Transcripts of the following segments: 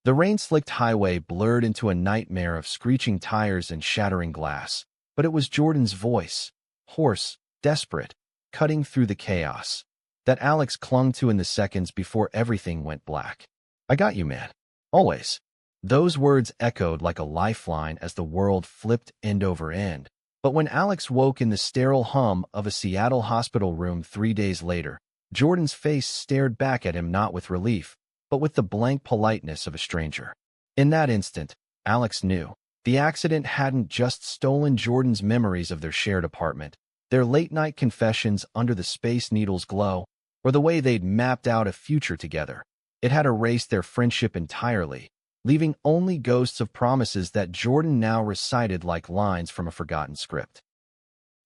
The rain-slicked highway blurred into a nightmare of screeching tires and shattering glass, but it was Jordan's voice, hoarse, desperate, cutting through the chaos, that Alex clung to in the seconds before everything went black. "I got you, man. Always." Those words echoed like a lifeline as the world flipped end over end. But when Alex woke in the sterile hum of a Seattle hospital room 3 days later, Jordan's face stared back at him not with relief, but with the blank politeness of a stranger. In that instant, Alex knew. The accident hadn't just stolen Jordan's memories of their shared apartment, their late-night confessions under the Space Needle's glow, or the way they'd mapped out a future together. It had erased their friendship entirely, leaving only ghosts of promises that Jordan now recited like lines from a forgotten script.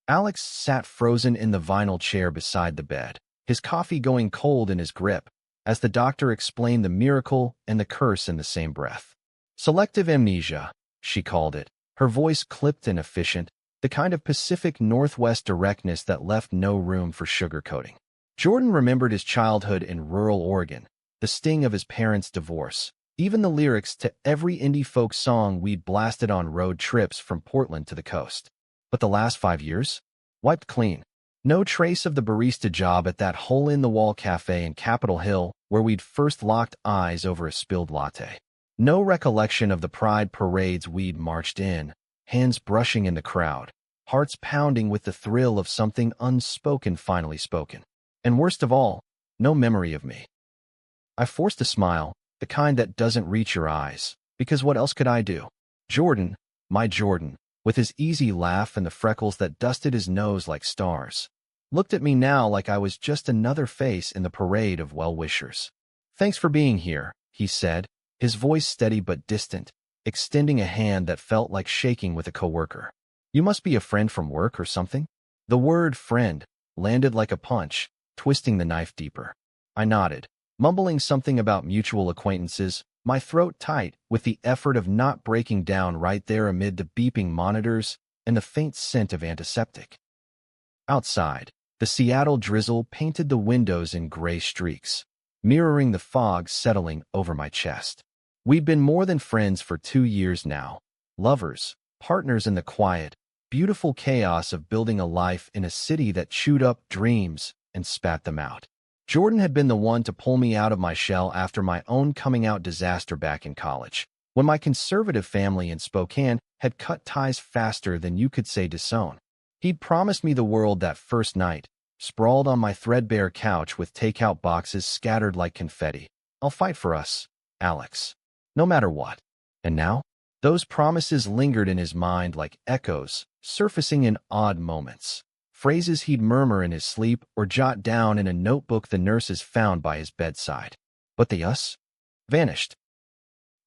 Alex sat frozen in the vinyl chair beside the bed, his coffee going cold in his grip, as the doctor explained the miracle and the curse in the same breath. Selective amnesia, she called it, her voice clipped and efficient, the kind of Pacific Northwest directness that left no room for sugarcoating. Jordan remembered his childhood in rural Oregon, the sting of his parents' divorce, even the lyrics to every indie folk song we'd blasted on road trips from Portland to the coast. But the last 5 years? Wiped clean. No trace of the barista job at that hole-in-the-wall cafe in Capitol Hill where we'd first locked eyes over a spilled latte. No recollection of the pride parades we'd marched in, hands brushing in the crowd, hearts pounding with the thrill of something unspoken finally spoken. And worst of all, no memory of me. I forced a smile, the kind that doesn't reach your eyes, because what else could I do? Jordan, my Jordan, with his easy laugh and the freckles that dusted his nose like stars, looked at me now like I was just another face in the parade of well-wishers. "Thanks for being here," he said, his voice steady but distant, extending a hand that felt like shaking with a coworker. "You must be a friend from work or something?" The word friend landed like a punch, twisting the knife deeper. I nodded, mumbling something about mutual acquaintances, my throat tight with the effort of not breaking down right there amid the beeping monitors and the faint scent of antiseptic. Outside, the Seattle drizzle painted the windows in gray streaks, mirroring the fog settling over my chest. We'd been more than friends for 2 years now, lovers, partners in the quiet, beautiful chaos of building a life in a city that chewed up dreams and spat them out. Jordan had been the one to pull me out of my shell after my own coming-out disaster back in college, when my conservative family in Spokane had cut ties faster than you could say disown. He'd promised me the world that first night, sprawled on my threadbare couch with takeout boxes scattered like confetti. "I'll fight for us, Alex, no matter what." And now, those promises lingered in his mind like echoes, surfacing in odd moments. Phrases he'd murmur in his sleep or jot down in a notebook the nurses found by his bedside. But the us vanished.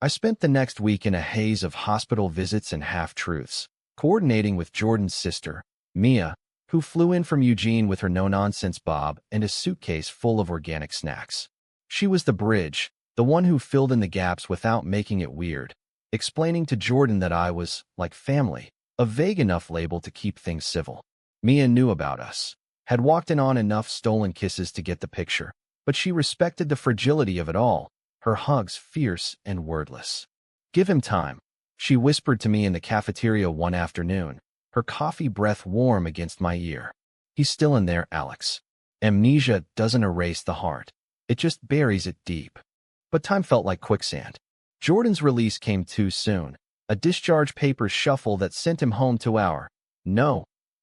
I spent the next week in a haze of hospital visits and half-truths, coordinating with Jordan's sister, Mia, who flew in from Eugene with her no-nonsense bob and a suitcase full of organic snacks. She was the bridge, the one who filled in the gaps without making it weird, explaining to Jordan that I was, like family, a vague enough label to keep things civil. Mia knew about us, had walked in on enough stolen kisses to get the picture, but she respected the fragility of it all, her hugs fierce and wordless. "Give him time," she whispered to me in the cafeteria one afternoon, her coffee breath warm against my ear. "He's still in there, Alex. Amnesia doesn't erase the heart. It just buries it deep." But time felt like quicksand. Jordan's release came too soon, a discharge papers shuffle that sent him home to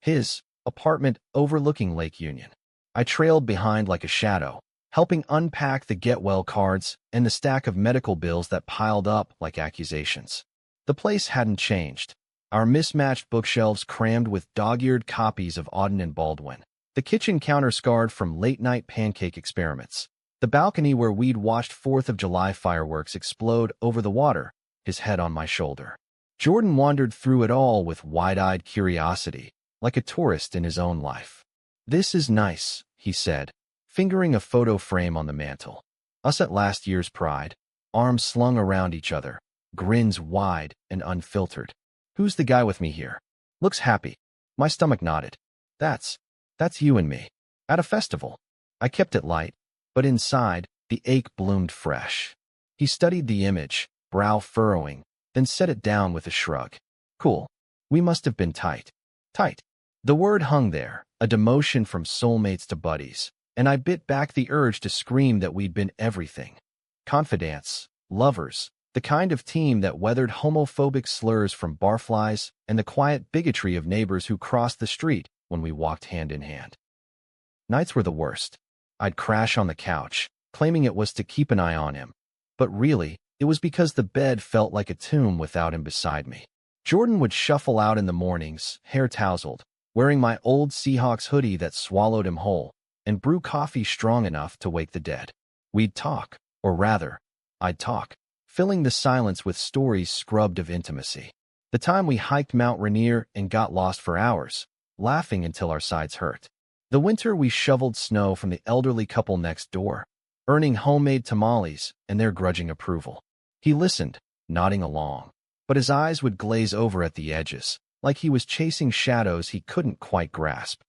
his apartment overlooking Lake Union. I trailed behind like a shadow, helping unpack the get-well cards and the stack of medical bills that piled up like accusations. The place hadn't changed. Our mismatched bookshelves crammed with dog-eared copies of Auden and Baldwin, the kitchen counter scarred from late-night pancake experiments, the balcony where we'd watched 4th of July fireworks explode over the water, his head on my shoulder. Jordan wandered through it all with wide-eyed curiosity, like a tourist in his own life. "This is nice," he said, fingering a photo frame on the mantel. Us at last year's Pride, arms slung around each other, grins wide and unfiltered. "Who's the guy with me here? Looks happy." My stomach nodded. That's you and me. At a festival." I kept it light, but inside, the ache bloomed fresh. He studied the image, brow furrowing, then set it down with a shrug. Cool. We must have been tight. Tight. The word hung there, a demotion from soulmates to buddies, and I bit back the urge to scream that we'd been everything. Confidants, lovers, the kind of team that weathered homophobic slurs from barflies and the quiet bigotry of neighbors who crossed the street when we walked hand in hand. Nights were the worst. I'd crash on the couch, claiming it was to keep an eye on him. But really, it was because the bed felt like a tomb without him beside me. Jordan would shuffle out in the mornings, hair tousled, wearing my old Seahawks hoodie that swallowed him whole, and brew coffee strong enough to wake the dead. We'd talk, or rather, I'd talk, filling the silence with stories scrubbed of intimacy. The time we hiked Mount Rainier and got lost for hours, laughing until our sides hurt. The winter we shoveled snow from the elderly couple next door, earning homemade tamales and their grudging approval. He listened, nodding along, but his eyes would glaze over at the edges, like he was chasing shadows he couldn't quite grasp.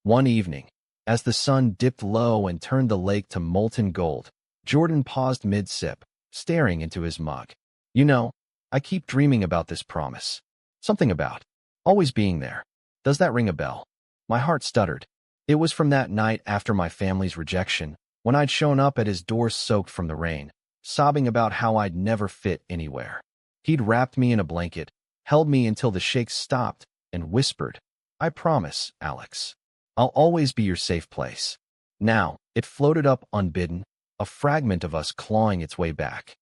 One evening, as the sun dipped low and turned the lake to molten gold, Jordan paused mid-sip, staring into his mug. You know, I keep dreaming about this promise. Something about always being there. Does that ring a bell? My heart stuttered. It was from that night after my family's rejection, when I'd shown up at his door soaked from the rain, sobbing about how I'd never fit anywhere. He'd wrapped me in a blanket, held me until the shakes stopped, and whispered, I promise, Alex. I'll always be your safe place. Now, it floated up unbidden, a fragment of us clawing its way back.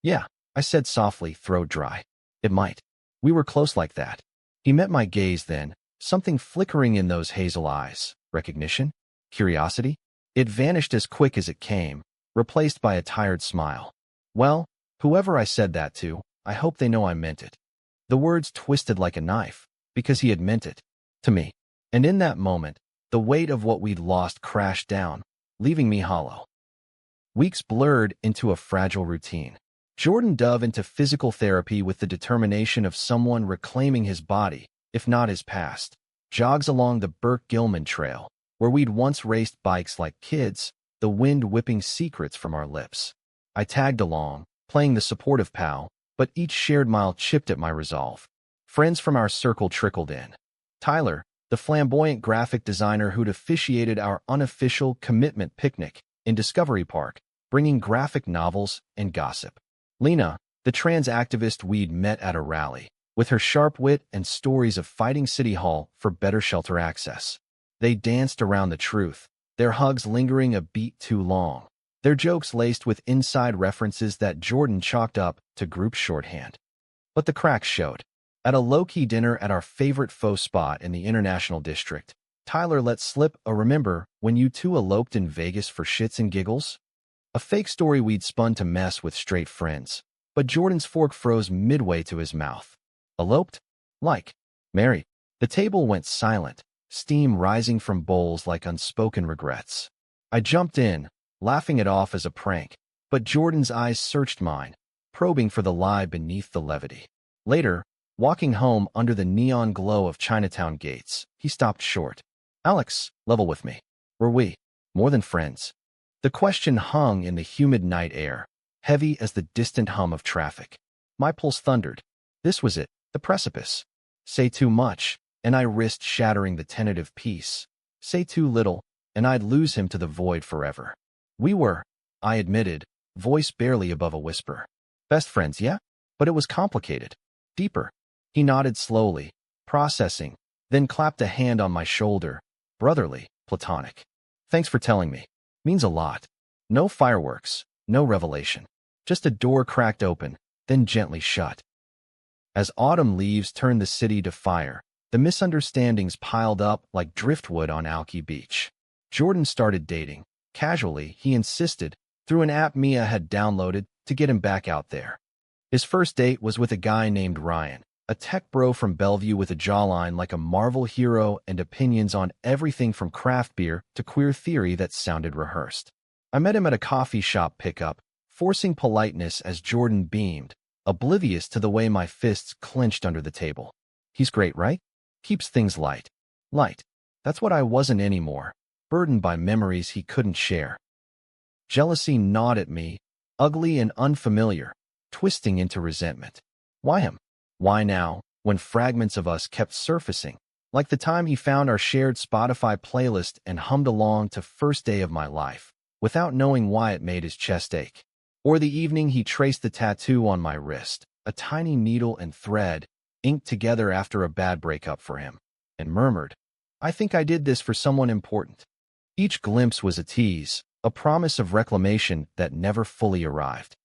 Yeah, I said softly, throat dry. It might. We were close like that. He met my gaze then, something flickering in those hazel eyes. Recognition? Curiosity? It vanished as quick as it came, replaced by a tired smile. Well, whoever I said that to, I hope they know I meant it. The words twisted like a knife, because he had meant it. To me. And in that moment, the weight of what we'd lost crashed down, leaving me hollow. Weeks blurred into a fragile routine. Jordan dove into physical therapy with the determination of someone reclaiming his body, if not his past. Jogs along the Burke-Gilman Trail, where we'd once raced bikes like kids, the wind whipping secrets from our lips. I tagged along, playing the supportive pal, but each shared mile chipped at my resolve. Friends from our circle trickled in. Tyler, the flamboyant graphic designer who'd officiated our unofficial commitment picnic in Discovery Park, bringing graphic novels and gossip. Lena, the trans activist we'd met at a rally, with her sharp wit and stories of fighting City Hall for better shelter access. They danced around the truth, their hugs lingering a beat too long, their jokes laced with inside references that Jordan chalked up to group shorthand. But the cracks showed. At a low-key dinner at our favorite faux spot in the International District, Tyler let slip a remember when you two eloped in Vegas for shits and giggles? A fake story we'd spun to mess with straight friends, but Jordan's fork froze midway to his mouth. Eloped? Like. Married. The table went silent, steam rising from bowls like unspoken regrets. I jumped in, laughing it off as a prank, but Jordan's eyes searched mine, probing for the lie beneath the levity. Later, walking home under the neon glow of Chinatown gates, he stopped short. Alex, level with me. Were we more than friends? The question hung in the humid night air, heavy as the distant hum of traffic. My pulse thundered. This was it, the precipice. Say too much, and I risked shattering the tentative peace. Say too little, and I'd lose him to the void forever. We were, I admitted, voice barely above a whisper. Best friends, yeah? But it was complicated. Deeper. He nodded slowly, processing, then clapped a hand on my shoulder. Brotherly, platonic. Thanks for telling me. Means a lot. No fireworks, no revelation. Just a door cracked open, then gently shut. As autumn leaves turned the city to fire, the misunderstandings piled up like driftwood on Alki Beach. Jordan started dating. Casually, he insisted, through an app Mia had downloaded to get him back out there. His first date was with a guy named Ryan, a tech bro from Bellevue with a jawline like a Marvel hero and opinions on everything from craft beer to queer theory that sounded rehearsed. I met him at a coffee shop pickup, forcing politeness as Jordan beamed, oblivious to the way my fists clenched under the table. He's great, right? Keeps things light. Light. That's what I wasn't anymore, burdened by memories he couldn't share. Jealousy gnawed at me, ugly and unfamiliar, twisting into resentment. Why him? Why now, when fragments of us kept surfacing? Like the time he found our shared Spotify playlist and hummed along to First Day of My Life, without knowing why it made his chest ache. Or the evening he traced the tattoo on my wrist, a tiny needle and thread, inked together after a bad breakup for him, and murmured, "I think I did this for someone important." Each glimpse was a tease, a promise of reclamation that never fully arrived.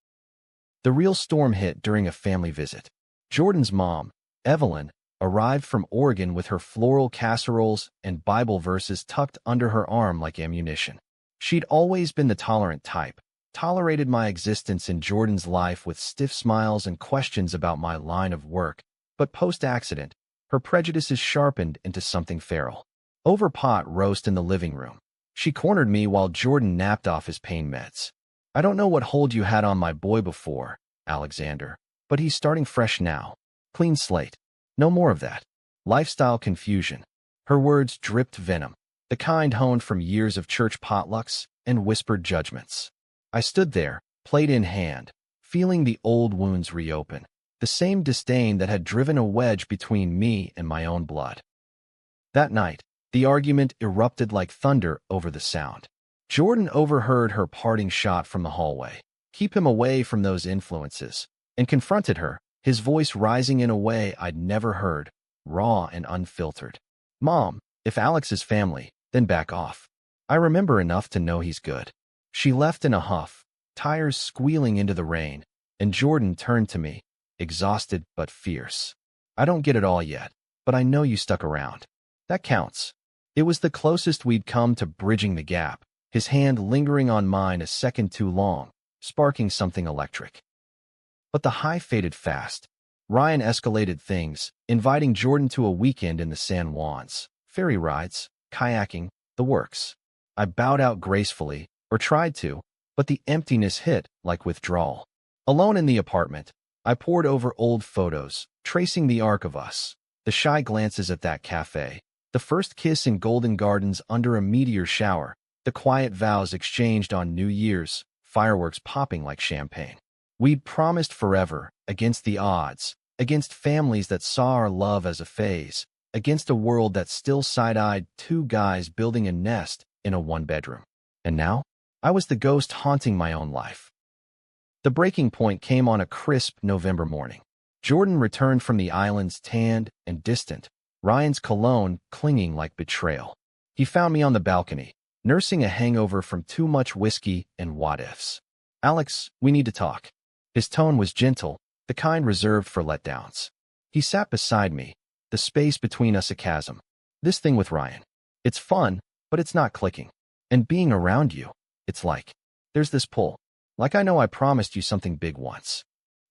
The real storm hit during a family visit. Jordan's mom, Evelyn, arrived from Oregon with her floral casseroles and Bible verses tucked under her arm like ammunition. She'd always been the tolerant type, tolerated my existence in Jordan's life with stiff smiles and questions about my line of work, but post-accident, her prejudices sharpened into something feral. Over pot roast in the living room, she cornered me while Jordan napped off his pain meds. "I don't know what hold you had on my boy before, Alexander, but he's starting fresh now. Clean slate. No more of that lifestyle confusion." Her words dripped venom, the kind honed from years of church potlucks and whispered judgments. I stood there, plate in hand, feeling the old wounds reopen, the same disdain that had driven a wedge between me and my own blood. That night, the argument erupted like thunder over the sound. Jordan overheard her parting shot from the hallway, "Keep him away from those influences," and confronted her, his voice rising in a way I'd never heard, raw and unfiltered. "Mom, if Alex is family, then back off. I remember enough to know he's good." She left in a huff, tires squealing into the rain, and Jordan turned to me, exhausted but fierce. "I don't get it all yet, but I know you stuck around. That counts." It was the closest we'd come to bridging the gap, his hand lingering on mine a second too long, sparking something electric. But the high faded fast. Ryan escalated things, inviting Jordan to a weekend in the San Juans, ferry rides, kayaking, the works. I bowed out gracefully, or tried to, but the emptiness hit like withdrawal. Alone in the apartment, I pored over old photos, tracing the arc of us, the shy glances at that cafe, the first kiss in Golden Gardens under a meteor shower, the quiet vows exchanged on New Year's, fireworks popping like champagne. We'd promised forever, against the odds, against families that saw our love as a phase, against a world that still side-eyed two guys building a nest in a one-bedroom. And now, I was the ghost haunting my own life. The breaking point came on a crisp November morning. Jordan returned from the islands tanned and distant, Ryan's cologne clinging like betrayal. He found me on the balcony, nursing a hangover from too much whiskey and what-ifs. "Alex, we need to talk." His tone was gentle, the kind reserved for letdowns. He sat beside me, the space between us a chasm. "This thing with Ryan. It's fun, but it's not clicking. And being around you, it's like, there's this pull. Like I know I promised you something big once."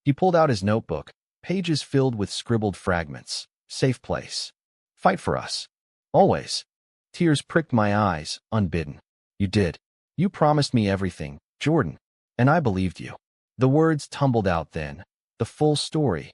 He pulled out his notebook, pages filled with scribbled fragments. "Safe place. Fight for us. Always." Tears pricked my eyes, unbidden. "You did. You promised me everything, Jordan. And I believed you." The words tumbled out then, the full story.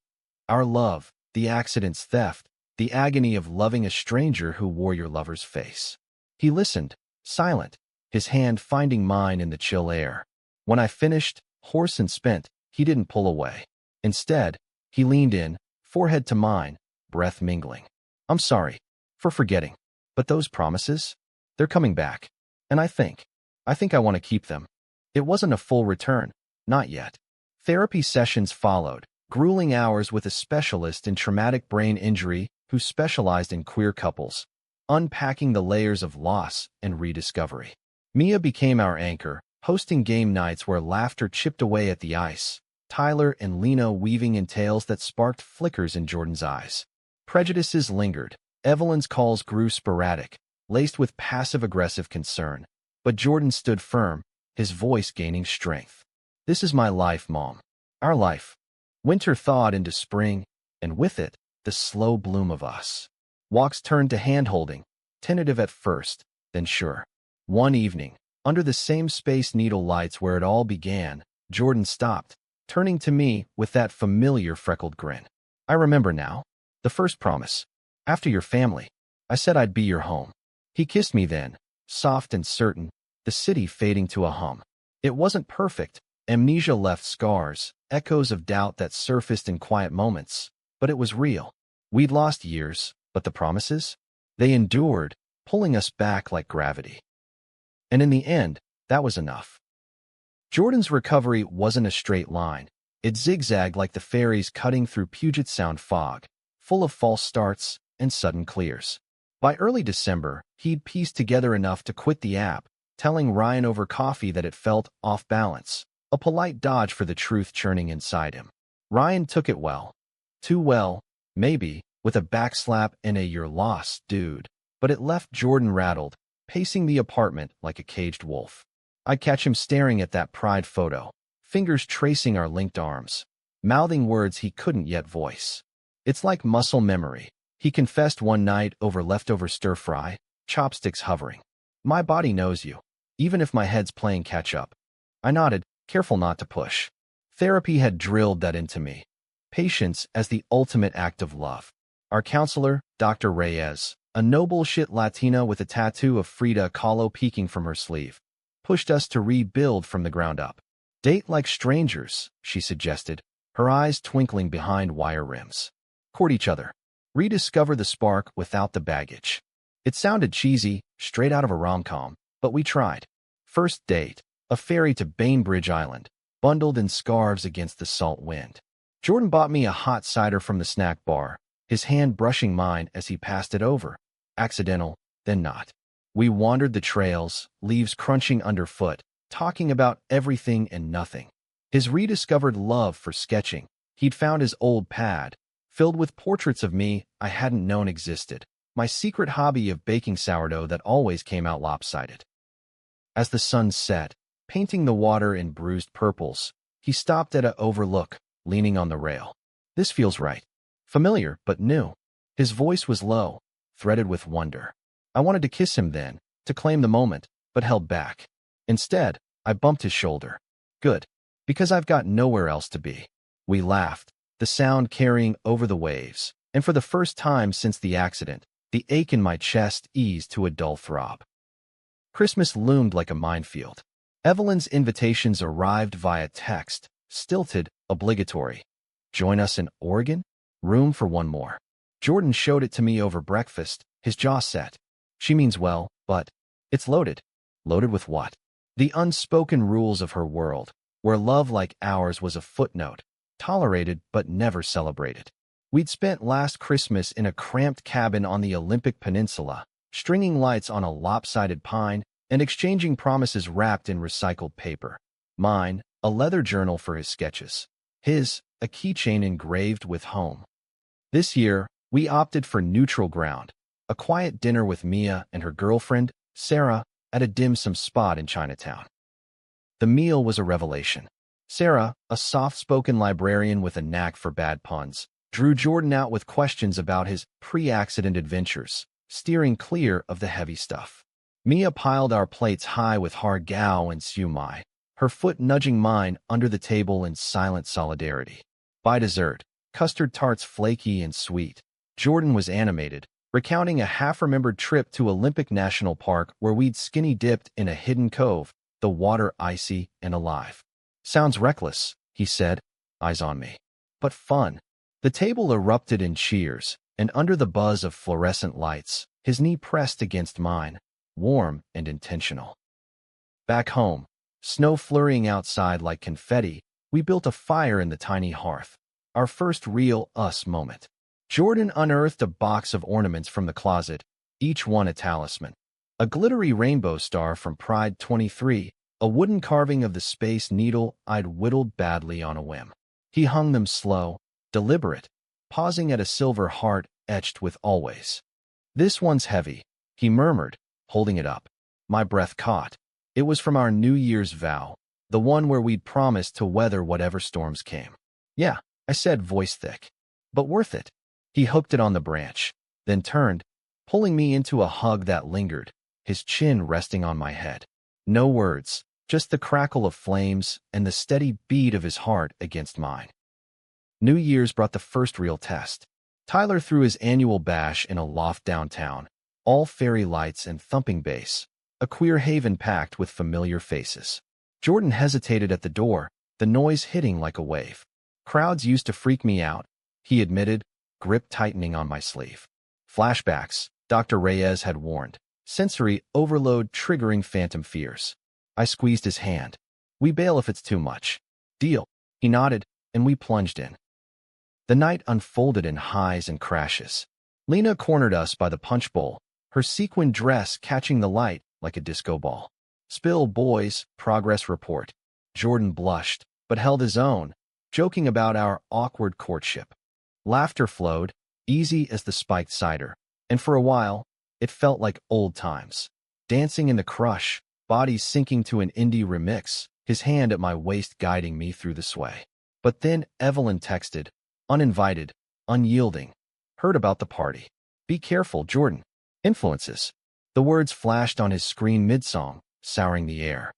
Our love, the accident's theft, the agony of loving a stranger who wore your lover's face. He listened, silent, his hand finding mine in the chill air. When I finished, hoarse and spent, he didn't pull away. Instead, he leaned in, forehead to mine, breath mingling. "I'm sorry for forgetting. But those promises? They're coming back. And I think I want to keep them." It wasn't a full return. Not yet. Therapy sessions followed, grueling hours with a specialist in traumatic brain injury who specialized in queer couples, unpacking the layers of loss and rediscovery. Mia became our anchor, hosting game nights where laughter chipped away at the ice, Tyler and Lena weaving in tales that sparked flickers in Jordan's eyes. Prejudices lingered. Evelyn's calls grew sporadic, laced with passive-aggressive concern, but Jordan stood firm, his voice gaining strength. "This is my life, Mom. Our life." Winter thawed into spring, and with it, the slow bloom of us. Walks turned to hand-holding, tentative at first, then sure. One evening, under the same Space Needle lights where it all began, Jordan stopped, turning to me with that familiar freckled grin. "I remember now. The first promise. After your family. I said I'd be your home." He kissed me then, soft and certain, the city fading to a hum. It wasn't perfect, Amnesia left scars, echoes of doubt that surfaced in quiet moments, but it was real. We'd lost years, but the promises? They endured, pulling us back like gravity. And in the end, that was enough. Jordan's recovery wasn't a straight line. It zigzagged like the ferries cutting through Puget Sound fog, full of false starts and sudden clears. By early December, he'd pieced together enough to quit the app, telling Ryan over coffee that it felt off balance, a polite dodge for the truth churning inside him. Ryan took it well. Too well, maybe, with a backslap and a "you're lost, dude." But it left Jordan rattled, pacing the apartment like a caged wolf. I'd catch him staring at that pride photo, fingers tracing our linked arms, mouthing words he couldn't yet voice. It's like muscle memory. He confessed one night over leftover stir-fry, chopsticks hovering. My body knows you, even if my head's playing catch-up. I nodded, careful not to push. Therapy had drilled that into me. Patience as the ultimate act of love. Our counselor, Dr. Reyes, a no-bullshit Latina with a tattoo of Frida Kahlo peeking from her sleeve, pushed us to rebuild from the ground up. Date like strangers, she suggested, her eyes twinkling behind wire rims. Court each other. Rediscover the spark without the baggage. It sounded cheesy, straight out of a rom-com, but we tried. First date, a ferry to Bainbridge Island, bundled in scarves against the salt wind. Jordan bought me a hot cider from the snack bar, his hand brushing mine as he passed it over. Accidental, then not. We wandered the trails, leaves crunching underfoot, talking about everything and nothing. His rediscovered love for sketching. He'd found his old pad, filled with portraits of me I hadn't known existed. My secret hobby of baking sourdough that always came out lopsided. As the sun set, painting the water in bruised purples, he stopped at a overlook, leaning on the rail. This feels right. Familiar, but new. His voice was low, threaded with wonder. I wanted to kiss him then, to claim the moment, but held back. Instead, I bumped his shoulder. Good, because I've got nowhere else to be. We laughed, the sound carrying over the waves, and for the first time since the accident, the ache in my chest eased to a dull throb. Christmas loomed like a minefield. Evelyn's invitations arrived via text, stilted, obligatory. Join us in Oregon? Room for one more. Jordan showed it to me over breakfast, his jaw set. She means well, but it's loaded. Loaded with what? The unspoken rules of her world, where love like ours was a footnote, tolerated but never celebrated. We'd spent last Christmas in a cramped cabin on the Olympic Peninsula, stringing lights on a lopsided pine and exchanging promises wrapped in recycled paper. Mine, a leather journal for his sketches. His, a keychain engraved with home. This year, we opted for neutral ground, a quiet dinner with Mia and her girlfriend, Sarah, at a dim sum spot in Chinatown. The meal was a revelation. Sarah, a soft-spoken librarian with a knack for bad puns, drew Jordan out with questions about his pre-accident adventures, steering clear of the heavy stuff. Mia piled our plates high with har gow and siu mai, her foot nudging mine under the table in silent solidarity. By dessert, custard tarts flaky and sweet, Jordan was animated, recounting a half-remembered trip to Olympic National Park where we'd skinny-dipped in a hidden cove, the water icy and alive. Sounds reckless, he said, eyes on me. But fun. The table erupted in cheers, and under the buzz of fluorescent lights, his knee pressed against mine, warm and intentional. Back home, snow flurrying outside like confetti, we built a fire in the tiny hearth. Our first real us moment. Jordan unearthed a box of ornaments from the closet, each one a talisman. A glittery rainbow star from Pride 23, a wooden carving of the Space Needle I'd whittled badly on a whim. He hung them slow, deliberate, pausing at a silver heart etched with always. This one's heavy, he murmured, holding it up. My breath caught. It was from our New Year's vow, the one where we'd promised to weather whatever storms came. Yeah, I said, voice thick. But worth it. He hooked it on the branch, then turned, pulling me into a hug that lingered, his chin resting on my head. No words, just the crackle of flames and the steady beat of his heart against mine. New Year's brought the first real test. Tyler threw his annual bash in a loft downtown, all fairy lights and thumping bass, a queer haven packed with familiar faces. Jordan hesitated at the door, the noise hitting like a wave. Crowds used to freak me out, he admitted, grip tightening on my sleeve. Flashbacks, Dr. Reyes had warned. Sensory overload triggering phantom fears. I squeezed his hand. We bail if it's too much. Deal. He nodded, and we plunged in. The night unfolded in highs and crashes. Lena cornered us by the punch bowl, her sequin dress catching the light like a disco ball. Spill, boys, progress report. Jordan blushed, but held his own, joking about our awkward courtship. Laughter flowed, easy as the spiked cider, and for a while, it felt like old times. Dancing in the crush, bodies sinking to an indie remix, his hand at my waist guiding me through the sway. But then Evelyn texted, uninvited, unyielding. Heard about the party. Be careful, Jordan. Influences. The words flashed on his screen mid-song, souring the air.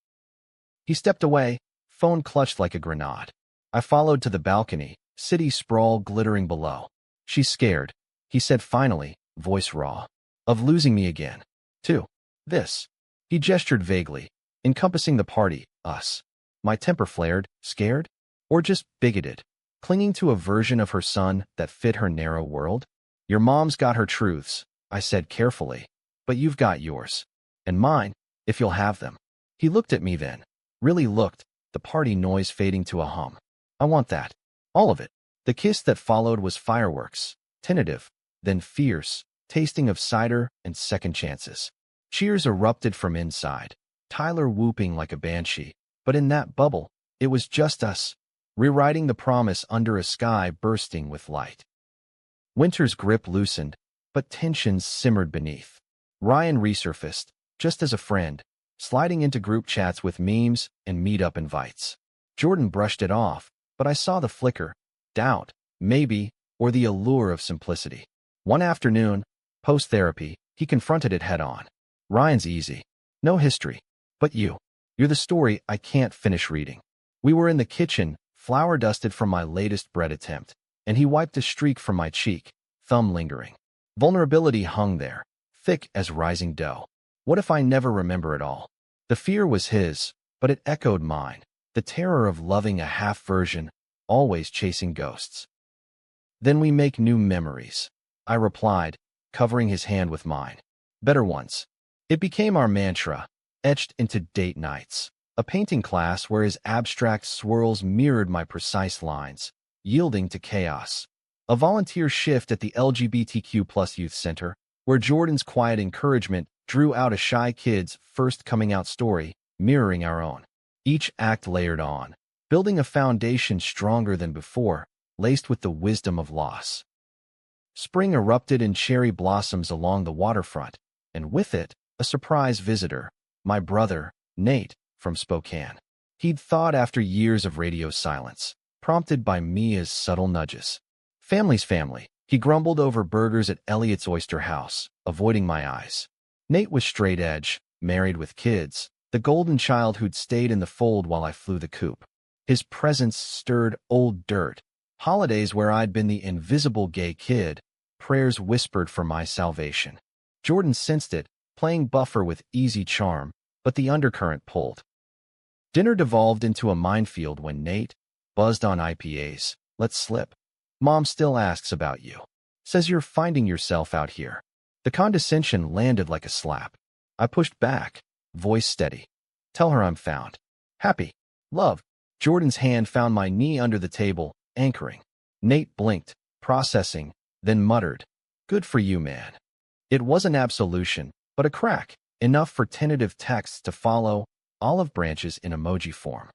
He stepped away, phone clutched like a grenade. I followed to the balcony, city sprawl glittering below. She's scared, he said finally, voice raw. Of losing me again. Too. This. He gestured vaguely, encompassing the party, us. My temper flared, scared? Or just bigoted? Clinging to a version of her son that fit her narrow world? Your mom's got her truths, I said carefully. But you've got yours. And mine, if you'll have them. He looked at me then. Really looked, the party noise fading to a hum. I want that. All of it. The kiss that followed was fireworks. Tentative, then fierce, tasting of cider and second chances. Cheers erupted from inside, Tyler whooping like a banshee. But in that bubble, it was just us, rewriting the promise under a sky bursting with light. Winter's grip loosened, but tensions simmered beneath. Ryan resurfaced, just as a friend, sliding into group chats with memes and meet-up invites. Jordan brushed it off, but I saw the flicker, doubt, maybe, or the allure of simplicity. One afternoon, post-therapy, he confronted it head-on. Ryan's easy. No history. But you're the story I can't finish reading. We were in the kitchen, flour dusted from my latest bread attempt, and he wiped a streak from my cheek, thumb lingering. Vulnerability hung there, thick as rising dough. What if I never remember it all? The fear was his, but it echoed mine, the terror of loving a half-version, always chasing ghosts. Then we make new memories, I replied, covering his hand with mine. Better ones. It became our mantra, etched into date nights. A painting class where his abstract swirls mirrored my precise lines, yielding to chaos. A volunteer shift at the LGBTQ+ Youth Center, where Jordan's quiet encouragement drew out a shy kid's first coming-out story, mirroring our own. Each act layered on, building a foundation stronger than before, laced with the wisdom of loss. Spring erupted in cherry blossoms along the waterfront, and with it, a surprise visitor, my brother, Nate, from Spokane. He'd thawed after years of radio silence, prompted by Mia's subtle nudges. Family's family, he grumbled over burgers at Elliot's Oyster House, avoiding my eyes. Nate was straight edge, married with kids, the golden child who'd stayed in the fold while I flew the coop. His presence stirred old dirt, holidays where I'd been the invisible gay kid, prayers whispered for my salvation. Jordan sensed it, playing buffer with easy charm, but the undercurrent pulled. Dinner devolved into a minefield when Nate, buzzed on IPAs, let slip. Mom still asks about you. Says you're finding yourself out here. The condescension landed like a slap. I pushed back, voice steady. Tell her I'm found. Happy. Love. Jordan's hand found my knee under the table, anchoring. Nate blinked, processing, then muttered, "Good for you, man." It wasn't absolution, but a crack, enough for tentative texts to follow, olive branches in emoji form.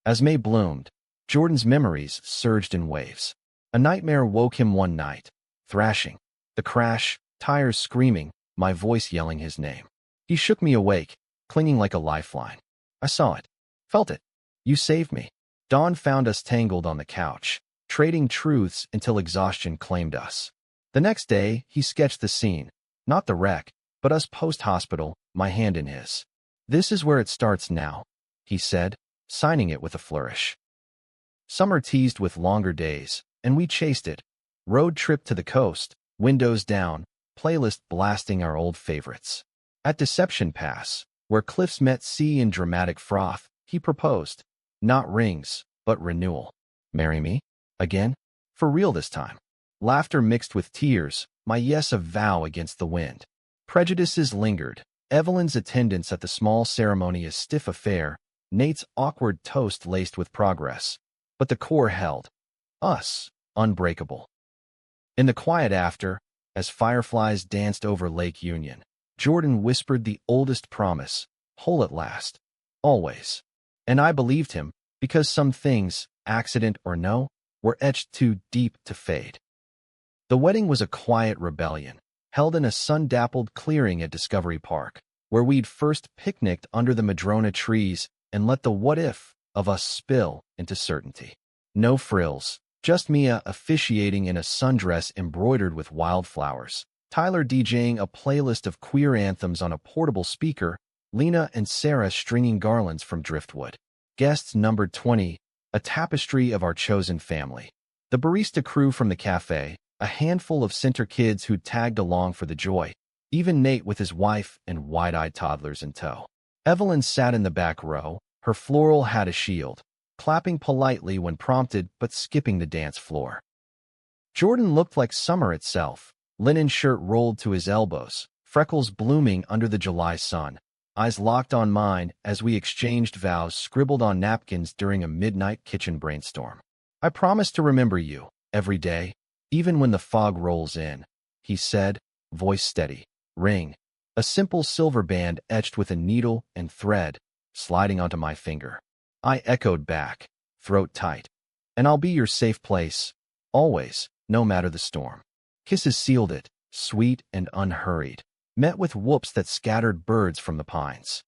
As May bloomed, Jordan's memories surged in waves. A nightmare woke him one night, thrashing. The crash, tires screaming, my voice yelling his name. He shook me awake, clinging like a lifeline. I saw it, felt it. You saved me. Dawn found us tangled on the couch, trading truths until exhaustion claimed us. The next day, he sketched the scene, not the wreck, but us post-hospital, my hand in his. This is where it starts now, he said, signing it with a flourish. Summer teased with longer days, and we chased it. Road trip to the coast, windows down, playlist blasting our old favorites. At Deception Pass, where cliffs met sea in dramatic froth, he proposed. Not rings, but renewal. Marry me? Again? For real this time. Laughter mixed with tears, my yes a vow against the wind. Prejudices lingered. Evelyn's attendance at the small ceremony a stiff affair, Nate's awkward toast laced with progress. But the core held. Us, unbreakable. In the quiet after, as fireflies danced over Lake Union, Jordan whispered the oldest promise, whole at last. Always. And I believed him, because some things, accident or no, were etched too deep to fade. The wedding was a quiet rebellion, held in a sun-dappled clearing at Discovery Park, where we'd first picnicked under the madrona trees and let the what-if of us spill into certainty. No frills, just Mia officiating in a sundress embroidered with wildflowers, Tyler DJing a playlist of queer anthems on a portable speaker, Lena and Sarah stringing garlands from driftwood. Guests numbered 20, a tapestry of our chosen family. The barista crew from the cafe, a handful of center kids who'd tagged along for the joy, even Nate with his wife and wide-eyed toddlers in tow. Evelyn sat in the back row, her floral hat a shield, clapping politely when prompted but skipping the dance floor. Jordan looked like summer itself, linen shirt rolled to his elbows, freckles blooming under the July sun, eyes locked on mine as we exchanged vows scribbled on napkins during a midnight kitchen brainstorm. I promise to remember you, every day, even when the fog rolls in, he said, voice steady. Ring. A simple silver band etched with a needle and thread, sliding onto my finger. I echoed back, throat tight. And I'll be your safe place, always, no matter the storm. Kisses sealed it, sweet and unhurried, met with whoops that scattered birds from the pines.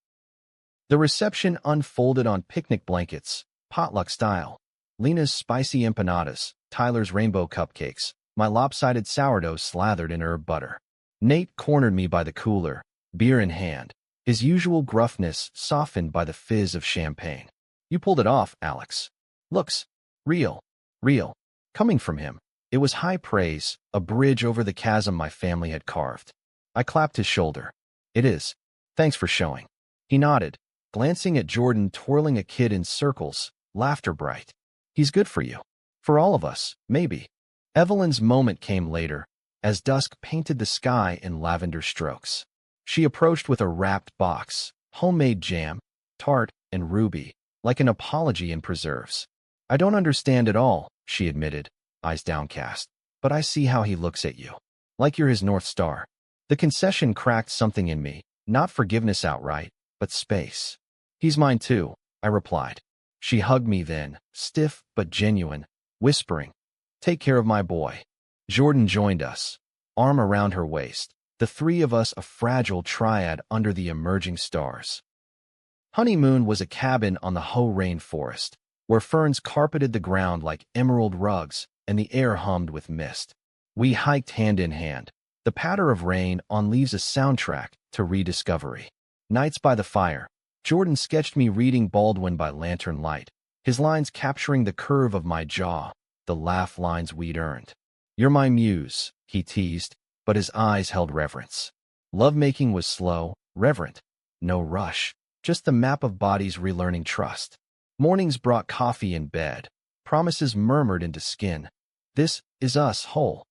The reception unfolded on picnic blankets, potluck style. Lena's spicy empanadas, Tyler's rainbow cupcakes, my lopsided sourdough slathered in herb butter. Nate cornered me by the cooler, beer in hand, his usual gruffness softened by the fizz of champagne. You pulled it off, Alex. Looks real. Coming from him, it was high praise, a bridge over the chasm my family had carved. I clapped his shoulder. It is. Thanks for showing. He nodded, glancing at Jordan twirling a kid in circles, laughter bright. He's good for you. For all of us, maybe. Evelyn's moment came later, as dusk painted the sky in lavender strokes. She approached with a wrapped box, homemade jam, tart, and ruby, like an apology in preserves. I don't understand at all, she admitted, eyes downcast, but I see how he looks at you. Like you're his North Star. The concession cracked something in me, not forgiveness outright, but space. He's mine too, I replied. She hugged me then, stiff but genuine, whispering, take care of my boy. Jordan joined us, arm around her waist, the three of us a fragile triad under the emerging stars. Honeymoon was a cabin on the Hoh rainforest, where ferns carpeted the ground like emerald rugs and the air hummed with mist. We hiked hand in hand, the patter of rain on leaves a soundtrack to rediscovery. Nights by the fire, Jordan sketched me reading Baldwin by lantern light, his lines capturing the curve of my jaw, the laugh lines we'd earned. You're my muse, he teased, but his eyes held reverence. Lovemaking was slow, reverent, no rush, just the map of bodies relearning trust. Mornings brought coffee in bed, promises murmured into skin. This is us whole.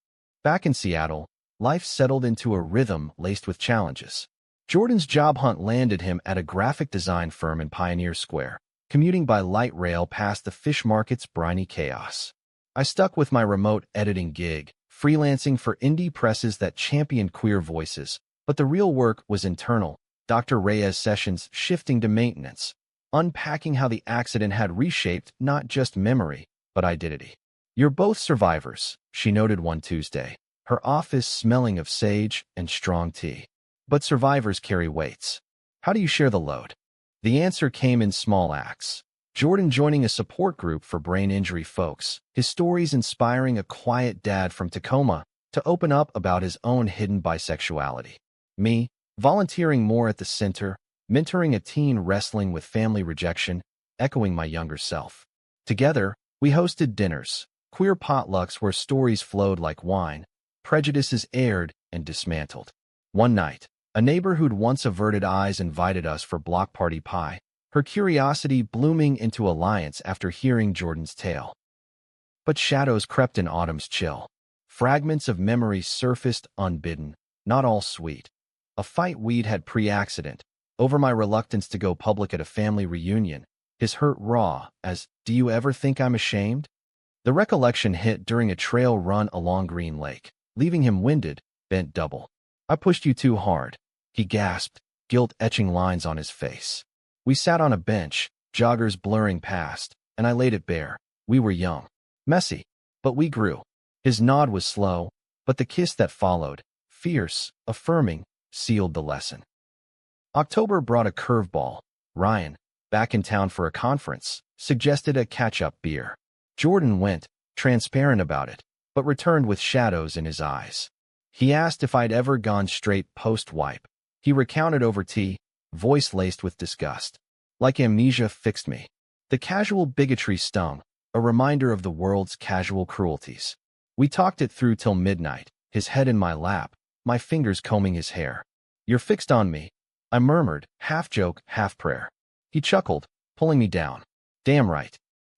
Back in Seattle, life settled into a rhythm laced with challenges. Jordan's job hunt landed him at a graphic design firm in Pioneer Square, commuting by light rail past the fish market's briny chaos. I stuck with my remote editing gig, freelancing for indie presses that championed queer voices, but the real work was internal, Dr. Reyes sessions shifting to maintenance, unpacking how the accident had reshaped not just memory, but identity. You're both survivors, she noted one Tuesday, her office smelling of sage and strong tea. But survivors carry weights. How do you share the load? The answer came in small acts. Jordan joining a support group for brain injury folks, his stories inspiring a quiet dad from Tacoma to open up about his own hidden bisexuality. Me, volunteering more at the center, mentoring a teen wrestling with family rejection, echoing my younger self. Together, we hosted dinners, queer potlucks where stories flowed like wine, prejudices aired and dismantled. One night, a neighbor who'd once averted eyes invited us for block party pie, her curiosity blooming into alliance after hearing Jordan's tale. But shadows crept in autumn's chill. Fragments of memories surfaced unbidden, not all sweet. A fight we'd had pre-accident, over my reluctance to go public at a family reunion, his hurt raw as, "Do you ever think I'm ashamed?" The recollection hit during a trail run along Green Lake, leaving him winded, bent double. "I pushed you too hard," he gasped, guilt etching lines on his face. We sat on a bench, joggers blurring past, and I laid it bare. We were young, messy, but we grew. His nod was slow, but the kiss that followed, fierce, affirming, sealed the lesson. October brought a curveball. Ryan, back in town for a conference, suggested a catch-up beer. Jordan went, transparent about it, but returned with shadows in his eyes. He asked if I'd ever gone straight post-wipe. He recounted over tea, voice laced with disgust. Like amnesia fixed me. The casual bigotry stung, a reminder of the world's casual cruelties. We talked it through till midnight, his head in my lap, my fingers combing his hair. "You're fixed on me," I murmured, half joke, half prayer. He chuckled, pulling me down. "Damn right."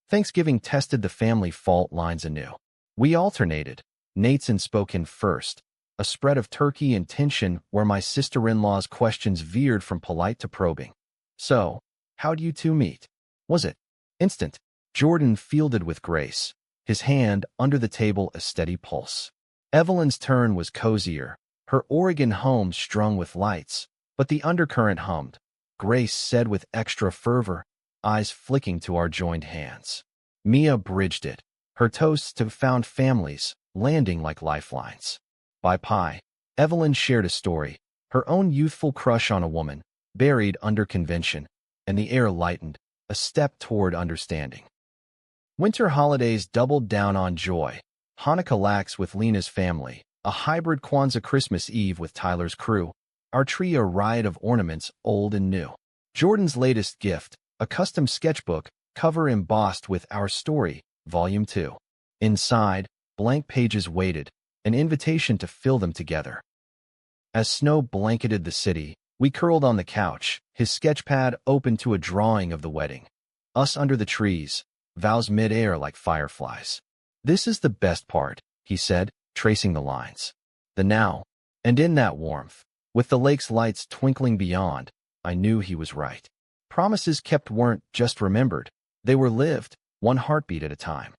Thanksgiving tested the family fault lines anew. We alternated. Nathan spoke in first, a spread of turkey and tension where my sister-in-law's questions veered from polite to probing. "So, how'd you two meet? Was it instant?" Jordan fielded with grace, his hand under the table a steady pulse. Evelyn's turn was cozier, her Oregon home strung with lights, but the undercurrent hummed. Grace said with extra fervor, eyes flicking to our joined hands. Mia bridged it, her toasts to found families, landing like lifelines. By pie, Evelyn shared a story, her own youthful crush on a woman, buried under convention, and the air lightened, a step toward understanding. Winter holidays doubled down on joy. Hanukkah lax with Lena's family, a hybrid Kwanzaa Christmas Eve with Tyler's crew, our tree a riot of ornaments old and new. Jordan's latest gift, a custom sketchbook, cover embossed with Our Story, Volume 2. Inside, blank pages waited, an invitation to fill them together. As snow blanketed the city, we curled on the couch, his sketchpad open to a drawing of the wedding. Us under the trees, vows mid-air like fireflies. "This is the best part," he said, tracing the lines. The now, and in that warmth, with the lake's lights twinkling beyond, I knew he was right. Promises kept weren't just remembered, they were lived, one heartbeat at a time.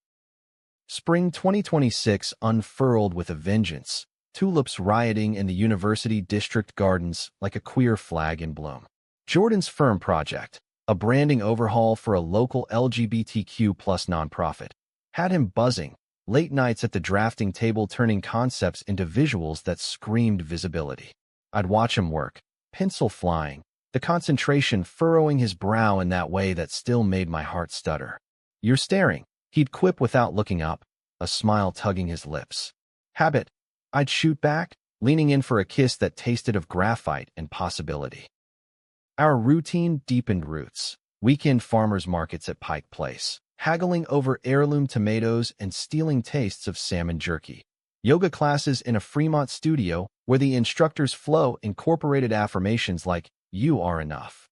Spring 2026 unfurled with a vengeance, tulips rioting in the university district gardens like a queer flag in bloom. Jordan's firm project, a branding overhaul for a local LGBTQ+ nonprofit, had him buzzing, late nights at the drafting table turning concepts into visuals that screamed visibility. I'd watch him work, pencil flying, the concentration furrowing his brow in that way that still made my heart stutter. "You're staring," he'd quip without looking up, a smile tugging his lips. "Habit," I'd shoot back, leaning in for a kiss that tasted of graphite and possibility. Our routine deepened roots. Weekend farmers markets at Pike Place, haggling over heirloom tomatoes and stealing tastes of salmon jerky. Yoga classes in a Fremont studio where the instructor's flow incorporated affirmations like, "You are enough."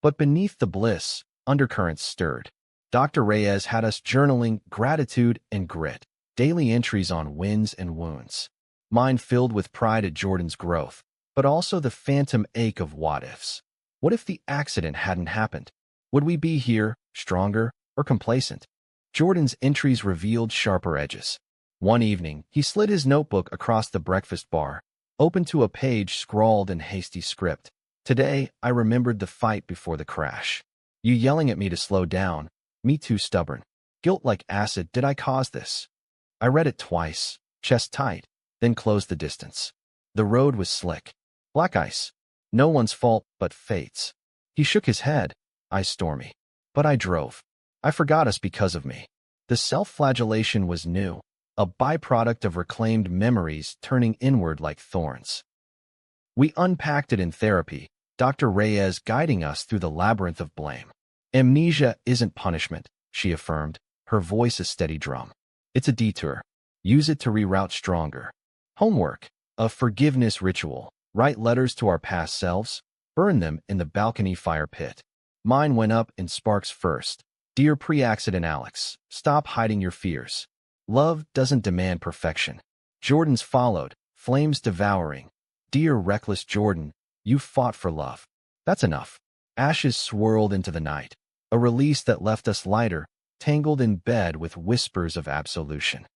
But beneath the bliss, undercurrents stirred. Dr. Reyes had us journaling gratitude and grit, daily entries on wins and wounds. Mine filled with pride at Jordan's growth, but also the phantom ache of what-ifs. What if the accident hadn't happened? Would we be here, stronger, or complacent? Jordan's entries revealed sharper edges. One evening, he slid his notebook across the breakfast bar, open to a page scrawled in hasty script. "Today, I remembered the fight before the crash. You yelling at me to slow down, me too stubborn. Guilt like acid, did I cause this?" I read it twice, chest tight, then closed the distance. The road was slick. Black ice. No one's fault but fate's. He shook his head, eyes stormy. But I drove. I forgot us because of me. The self-flagellation was new, a byproduct of reclaimed memories turning inward like thorns. We unpacked it in therapy, Dr. Reyes guiding us through the labyrinth of blame. "Amnesia isn't punishment," she affirmed, her voice a steady drum. "It's a detour. Use it to reroute stronger. Homework, a forgiveness ritual. Write letters to our past selves, burn them in the balcony fire pit. Mine went up in sparks first. Dear pre-accident Alex, stop hiding your fears. Love doesn't demand perfection. Jordan's followed, flames devouring. Dear reckless Jordan, you fought for love. That's enough. Ashes swirled into the night. A release that left us lighter, tangled in bed with whispers of absolution.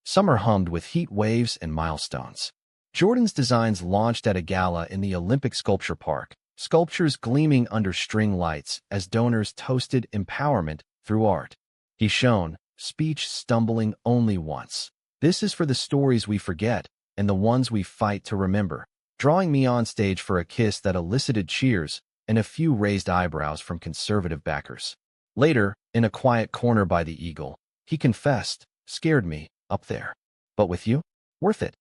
Summer hummed with heat waves and milestones. Jordan's designs launched at a gala in the Olympic Sculpture Park, sculptures gleaming under string lights as donors toasted empowerment through art. He shone, speech stumbling only once. This is for the stories we forget and the ones we fight to remember, drawing me on stage for a kiss that elicited cheers and a few raised eyebrows from conservative backers. Later, in a quiet corner by the Eagle, he confessed, scared me, up there. But with you? Worth it.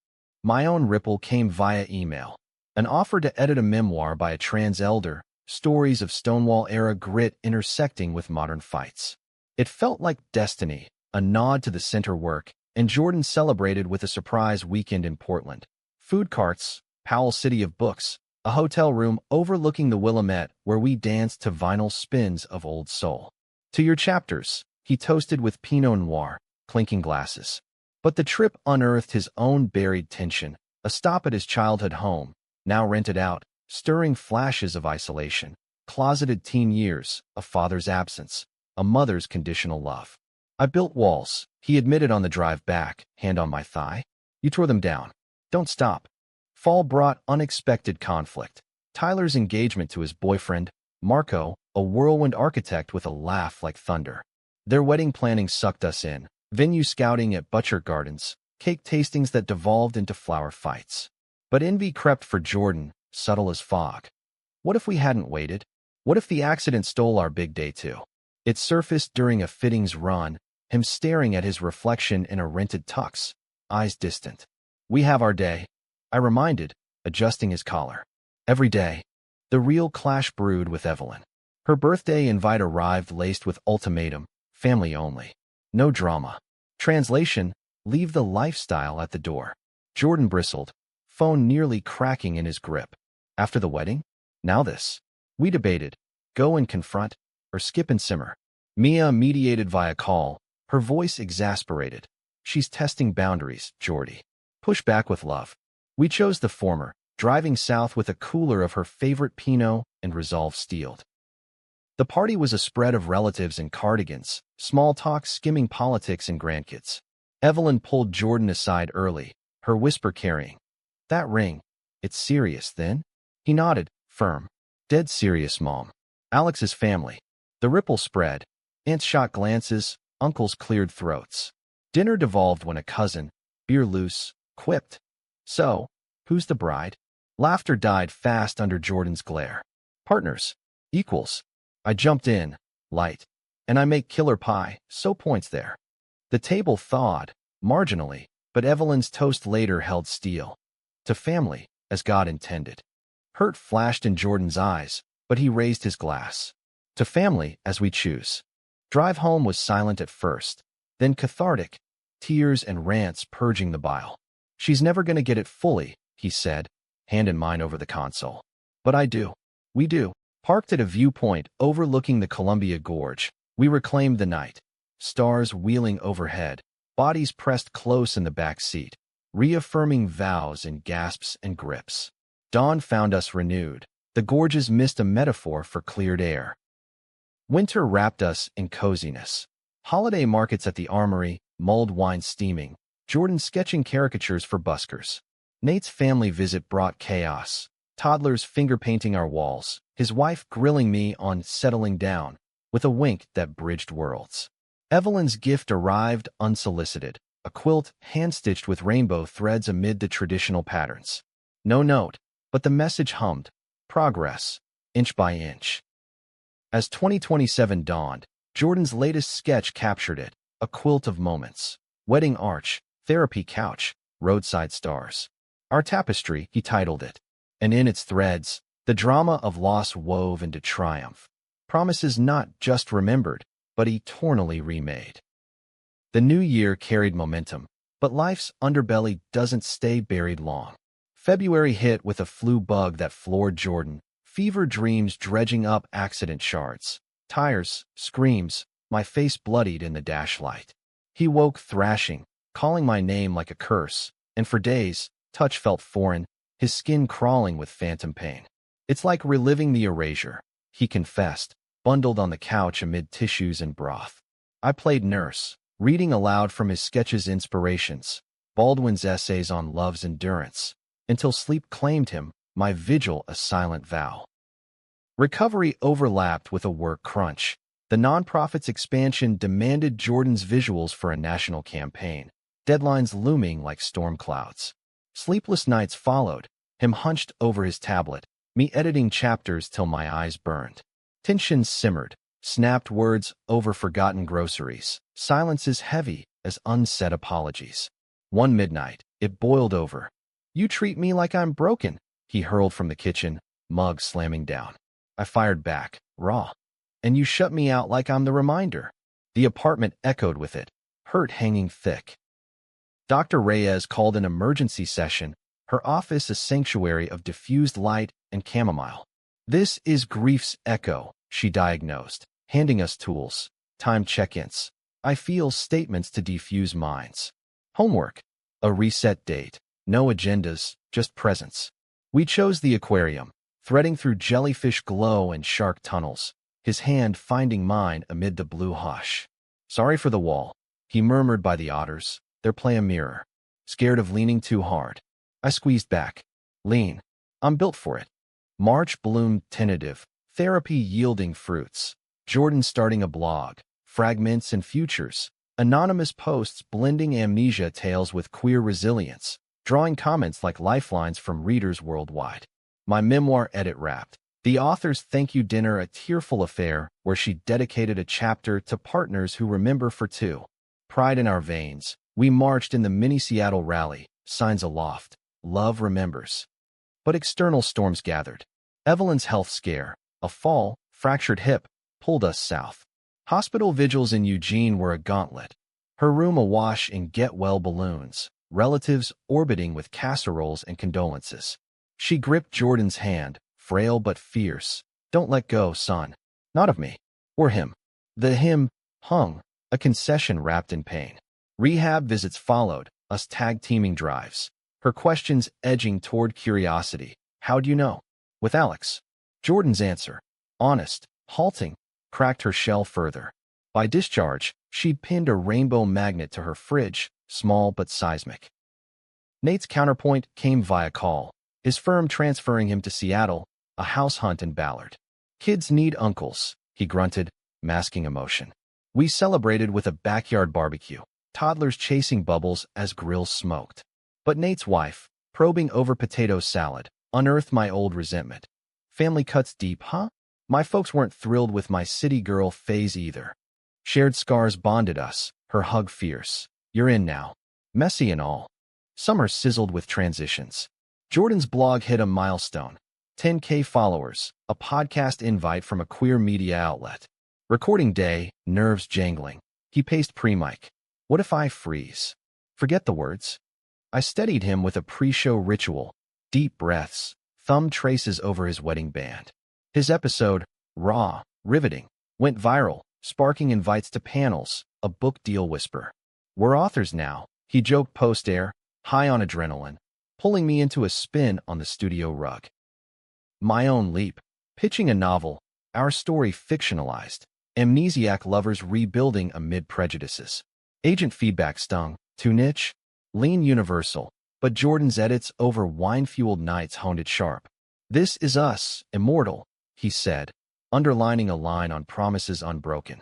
My own ripple came via email. An offer to edit a memoir by a trans elder, stories of Stonewall-era grit intersecting with modern fights. It felt like destiny, a nod to the center work, and Jordan celebrated with a surprise weekend in Portland. Food carts, Powell City of Books, a hotel room overlooking the Willamette where we danced to vinyl spins of Old Soul. To your chapters, he toasted with Pinot Noir, clinking glasses. But the trip unearthed his own buried tension, a stop at his childhood home, now rented out, stirring flashes of isolation, closeted teen years, a father's absence, a mother's conditional love. I built walls, he admitted on the drive back, hand on my thigh. You tore them down. Don't stop. Fall brought unexpected conflict. Tyler's engagement to his boyfriend, Marco, a whirlwind architect with a laugh like thunder. Their wedding planning sucked us in, venue scouting at Butcher Gardens, cake tastings that devolved into flower fights. But envy crept for Jordan, subtle as fog. What if we hadn't waited? What if the accident stole our big day too? It surfaced during a fittings run, him staring at his reflection in a rented tux, eyes distant. We have our day, I reminded, adjusting his collar. Every day. The real clash brewed with Evelyn. Her birthday invite arrived laced with ultimatum, family only. No drama. Translation, leave the lifestyle at the door. Jordan bristled, phone nearly cracking in his grip. After the wedding? Now this. We debated, go and confront, or skip and simmer. Mia mediated via call, her voice exasperated. She's testing boundaries, Jordy. Push back with love. We chose the former, driving south with a cooler of her favorite Pinot and resolve steeled. The party was a spread of relatives in cardigans, small talk skimming politics and grandkids. Evelyn pulled Jordan aside early, her whisper carrying. That ring. It's serious, then? He nodded, firm. Dead serious, Mom. Alex's family. The ripple spread. Aunts shot glances, uncles cleared throats. Dinner devolved when a cousin, beer loose, quipped. So, who's the bride? Laughter died fast under Jordan's glare. Partners. Equals. I jumped in, light. And I make killer pie, so points there. The table thawed, marginally, but Evelyn's toast later held steel. To family, as God intended. Hurt flashed in Jordan's eyes, but he raised his glass. To family, as we choose. Drive home was silent at first, then cathartic, tears and rants purging the bile. She's never gonna get it fully, he said, hand in mine over the console. But I do. We do. Parked at a viewpoint overlooking the Columbia Gorge, we reclaimed the night. Stars wheeling overhead, bodies pressed close in the back seat, reaffirming vows in gasps and grips. Dawn found us renewed. The gorges missed a metaphor for cleared air. Winter wrapped us in coziness. Holiday markets at the Armory, mulled wine steaming, Jordan sketching caricatures for buskers. Nate's family visit brought chaos. Toddlers finger-painting our walls, his wife grilling me on settling down, with a wink that bridged worlds. Evelyn's gift arrived unsolicited, a quilt hand-stitched with rainbow threads amid the traditional patterns. No note, but the message hummed. Progress, inch by inch. As 2027 dawned, Jordan's latest sketch captured it, a quilt of moments. Wedding arch, therapy couch, roadside stars. Our tapestry, he titled it. And in its threads, the drama of loss wove into triumph. Promises not just remembered, but eternally remade. The new year carried momentum, but life's underbelly doesn't stay buried long. February hit with a flu bug that floored Jordan, Fever dreams dredging up accident shards. Tires, screams, my face bloodied in the dash light. He woke thrashing, calling my name like a curse, and for days, touch felt foreign, his skin crawling with phantom pain. It's like reliving the erasure, he confessed, bundled on the couch amid tissues and broth. I played nurse, reading aloud from his sketches inspirations, Baldwin's essays on love's endurance, until sleep claimed him, my vigil a silent vow. Recovery overlapped with a work crunch. The nonprofit's expansion demanded Jordan's visuals for a national campaign, deadlines looming like storm clouds. Sleepless nights followed, him hunched over his tablet, me editing chapters till my eyes burned. Tension simmered, snapped words over forgotten groceries, silences heavy as unsaid apologies. One midnight, it boiled over. "You treat me like I'm broken," he hurled from the kitchen, mug slamming down. I fired back, raw. "And you shut me out like I'm the reminder." The apartment echoed with it, hurt hanging thick. Dr. Reyes called an emergency session, her office a sanctuary of diffused light and chamomile. "This is grief's echo," she diagnosed, handing us tools, time check-ins, I feel statements to defuse minds. Homework, a reset date, no agendas, just presence. We chose the aquarium, threading through jellyfish glow and shark tunnels, his hand finding mine amid the blue hush. "Sorry for the wall," he murmured by the otters, their play a mirror. Scared of leaning too hard. I squeezed back. "Lean. I'm built for it." March bloomed tentative, therapy yielding fruits. Jordan starting a blog, fragments and futures, anonymous posts blending amnesia tales with queer resilience, drawing comments like lifelines from readers worldwide. My memoir edit wrapped. The author's thank you dinner, a tearful affair where she dedicated a chapter to partners who remember for two. Pride in our veins, we marched in the mini Seattle rally, signs aloft. Love remembers. But external storms gathered. Evelyn's health scare, a fall, fractured hip, pulled us south. Hospital vigils in Eugene were a gauntlet. Her room awash in get-well balloons, relatives orbiting with casseroles and condolences. She gripped Jordan's hand, frail but fierce. "Don't let go, son. Not of me. Or him." The him hung, a concession wrapped in pain. Rehab visits followed, us tag-teaming drives. Her questions edging toward curiosity. "How'd you know?" "With Alex." Jordan's answer, honest, halting, cracked her shell further. By discharge, she'd pinned a rainbow magnet to her fridge, small but seismic. Nate's counterpoint came via call, his firm transferring him to Seattle, a house hunt in Ballard. "Kids need uncles," he grunted, masking emotion. We celebrated with a backyard barbecue, toddlers chasing bubbles as grills smoked. But Nate's wife, probing over potato salad, unearthed my old resentment. "Family cuts deep, huh?" My folks weren't thrilled with my city girl phase either. Shared scars bonded us, her hug fierce. "You're in now." Messy and all. Summer sizzled with transitions. Jordan's blog hit a milestone. 10K followers, a podcast invite from a queer media outlet. Recording day, nerves jangling. He paced pre-mic. "What if I freeze? Forget the words." I steadied him with a pre-show ritual. Deep breaths, thumb traces over his wedding band. His episode, raw, riveting, went viral, sparking invites to panels, a book deal whisper. "We're authors now," he joked post-air, high on adrenaline, pulling me into a spin on the studio rug. My own leap, pitching a novel, our story fictionalized, amnesiac lovers rebuilding amid prejudices. Agent feedback stung, too niche, lean universal, but Jordan's edits over wine-fueled nights honed it sharp. "This is us, immortal," he said, underlining a line on promises unbroken.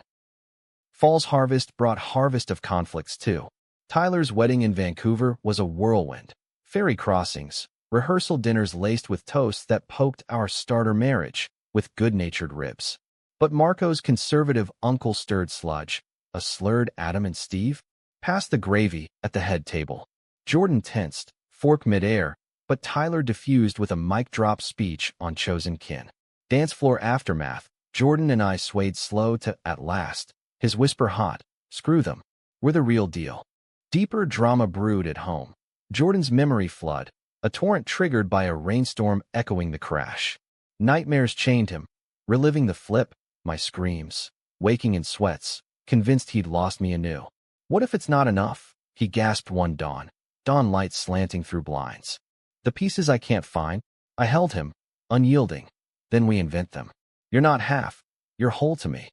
Fall's harvest brought harvest of conflicts too. Tyler's wedding in Vancouver was a whirlwind. Ferry crossings, rehearsal dinners laced with toasts that poked our starter marriage with good-natured ribs. But Marco's conservative uncle stirred sludge, a slurred Adam and Steve, passed the gravy at the head table. Jordan tensed, fork midair, but Tyler diffused with a mic-drop speech on chosen kin. Dance floor aftermath, Jordan and I swayed slow to "At Last," his whisper hot, "Screw them. We're the real deal." Deeper drama brewed at home. Jordan's memory flood, a torrent triggered by a rainstorm echoing the crash. Nightmares chained him, reliving the flip, my screams, waking in sweats, convinced he'd lost me anew. What if it's not enough? He gasped one dawn light slanting through blinds. The pieces I can't find. I held him, unyielding. Then we invent them. You're not half, you're whole to me.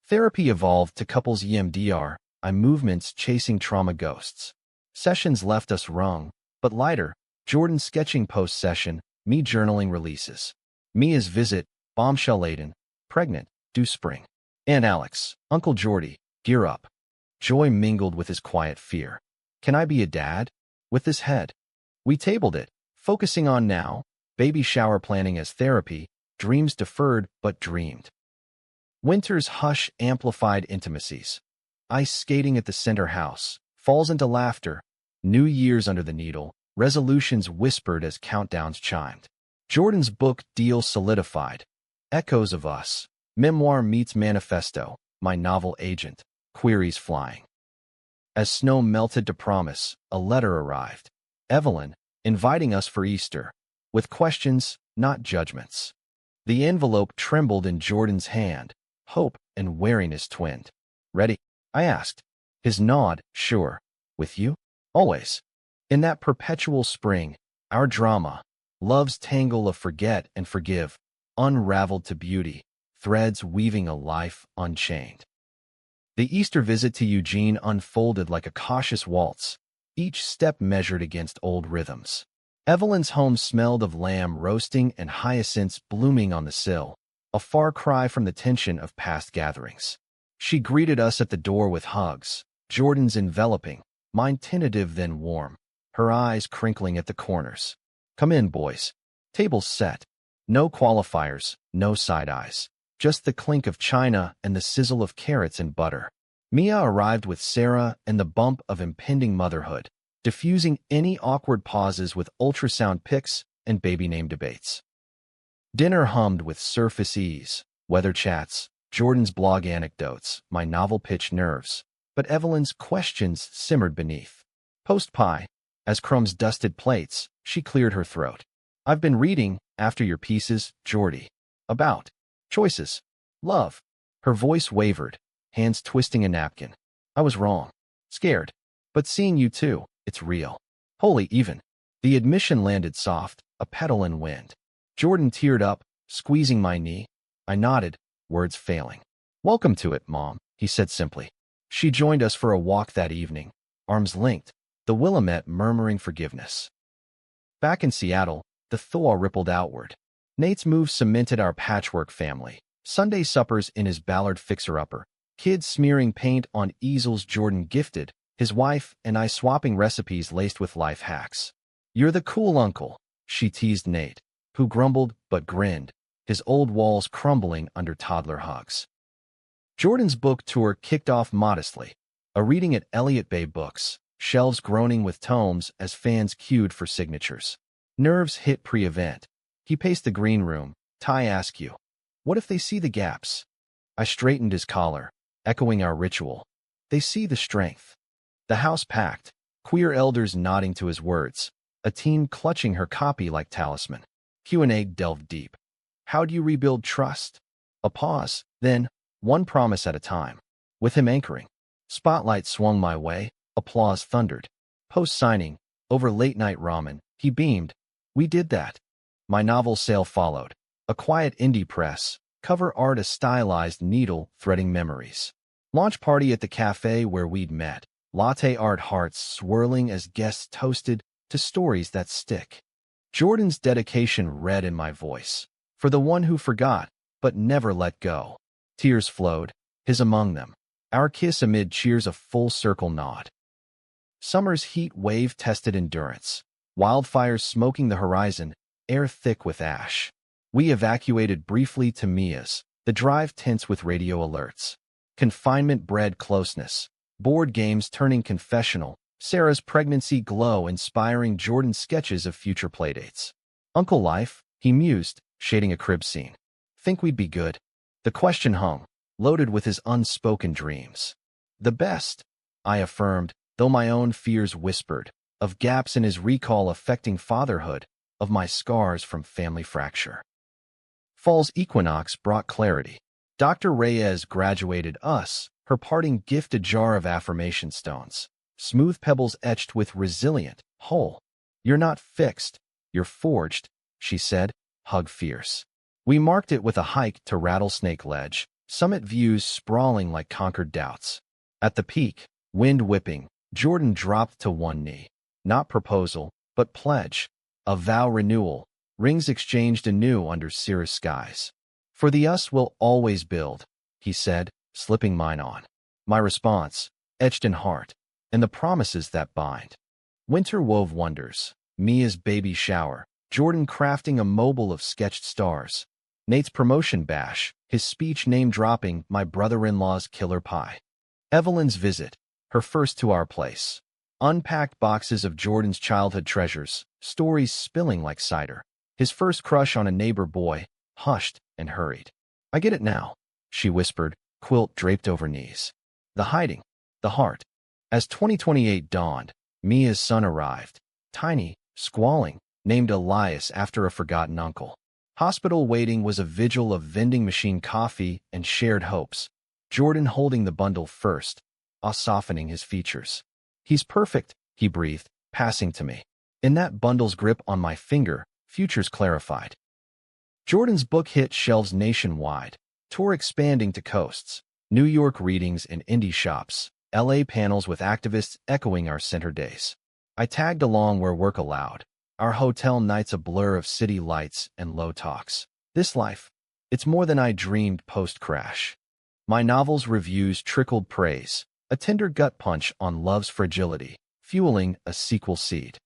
Therapy evolved to couples EMDR, movements chasing trauma ghosts. Sessions left us wrung, but lighter. Jordan sketching post-session, me journaling releases. Mia's visit, bombshell-laden, pregnant, due spring. Aunt Alex, Uncle Jordy, gear up. Joy mingled with his quiet fear. Can I be a dad? With his head. We tabled it, focusing on now, baby shower planning as therapy, dreams deferred but dreamed. Winter's hush amplified intimacies. Ice skating at the center house, falls into laughter, New Year's under the needle, resolutions whispered as countdowns chimed. Jordan's book deal solidified. Echoes of us. Memoir meets manifesto, my novel agent, queries flying. As snow melted to promise, a letter arrived. Evelyn, inviting us for Easter, with questions, not judgments. The envelope trembled in Jordan's hand, hope and wariness twinned. Ready? I asked. His nod, sure. With you? Always. In that perpetual spring, our drama, love's tangle of forget and forgive, unraveled to beauty, threads weaving a life unchained. The Easter visit to Eugene unfolded like a cautious waltz, each step measured against old rhythms. Evelyn's home smelled of lamb roasting and hyacinths blooming on the sill, a far cry from the tension of past gatherings. She greeted us at the door with hugs, Jordan's enveloping, mine tentative then warm, her eyes crinkling at the corners. Come in, boys. Table's set. No qualifiers, no side eyes. Just the clink of china and the sizzle of carrots and butter. Mia arrived with Sarah and the bump of impending motherhood, diffusing any awkward pauses with ultrasound pics and baby name debates. Dinner hummed with surface ease, weather chats, Jordan's blog anecdotes, my novel pitch nerves, but Evelyn's questions simmered beneath. Post-pie, as crumbs dusted plates, she cleared her throat. I've been reading, after your pieces, Jordy. About choices. Love. Her voice wavered, hands twisting a napkin. I was wrong. Scared. But seeing you too, it's real. Holy even. The admission landed soft, a petal in wind. Jordan teared up, squeezing my knee. I nodded, words failing. Welcome to it, Mom, he said simply. She joined us for a walk that evening, arms linked, the Willamette murmuring forgiveness. Back in Seattle, the thaw rippled outward. Nate's move cemented our patchwork family. Sunday suppers in his Ballard fixer-upper, kids smearing paint on easels Jordan gifted, his wife and I swapping recipes laced with life hacks. You're the cool uncle, she teased Nate, who grumbled but grinned, his old walls crumbling under toddler hugs. Jordan's book tour kicked off modestly, a reading at Elliott Bay Books, shelves groaning with tomes as fans queued for signatures. Nerves hit pre-event. He paced the green room. Ty askew. What if they see the gaps? I straightened his collar, echoing our ritual. They see the strength. The house packed, queer elders nodding to his words, a teen clutching her copy like talisman. Q&A delved deep. How do you rebuild trust? A pause, then, one promise at a time. With him anchoring. Spotlight swung my way, applause thundered. Post-signing, over late-night ramen, he beamed. We did that. My novel sale followed. A quiet indie press, cover art a stylized needle threading memories. Launch party at the cafe where we'd met. Latte art hearts swirling as guests toasted to stories that stick. Jordan's dedication read in my voice. For the one who forgot, but never let go. Tears flowed, his among them. Our kiss amid cheers a full circle nod. Summer's heat wave tested endurance. Wildfires smoking the horizon, air thick with ash. We evacuated briefly to Mia's, the drive tense with radio alerts. Confinement bred closeness. Board games turning confessional. Sarah's pregnancy glow inspiring Jordan's sketches of future playdates. Uncle Life, he mused, shading a crib scene. Think we'd be good? The question hung, loaded with his unspoken dreams. The best, I affirmed, though my own fears whispered, of gaps in his recall affecting fatherhood, of my scars from family fracture. Fall's equinox brought clarity. Dr. Reyes graduated us, her parting gift a jar of affirmation stones. Smooth pebbles etched with resilient, whole. You're not fixed, you're forged, she said, hug fierce. We marked it with a hike to Rattlesnake Ledge, summit views sprawling like conquered doubts. At the peak, wind whipping, Jordan dropped to one knee. Not proposal, but pledge. A vow renewal, rings exchanged anew under cirrus skies. For the us we'll always build, he said, slipping mine on. My response, etched in heart, and the promises that bind. Winter wove wonders, Mia's baby shower, Jordan crafting a mobile of sketched stars. Nate's promotion bash, his speech name-dropping my brother-in-law's killer pie. Evelyn's visit, her first to our place. Unpacked boxes of Jordan's childhood treasures, stories spilling like cider. His first crush on a neighbor boy, hushed and hurried. I get it now, she whispered, quilt draped over knees. The hiding, the heart. As 2028 dawned, Mia's son arrived. Tiny, squalling, named Elias after a forgotten uncle. Hospital waiting was a vigil of vending machine coffee and shared hopes. Jordan holding the bundle first, softening his features. He's perfect, he breathed, passing to me. In that bundle's grip on my finger, futures clarified. Jordan's book hit shelves nationwide, tour expanding to coasts, New York readings in indie shops, LA panels with activists echoing our center days. I tagged along where work allowed, our hotel nights a blur of city lights and low talks. This life, it's more than I dreamed post-crash. My novel's reviews trickled praise, a tender gut punch on love's fragility, fueling a sequel seed.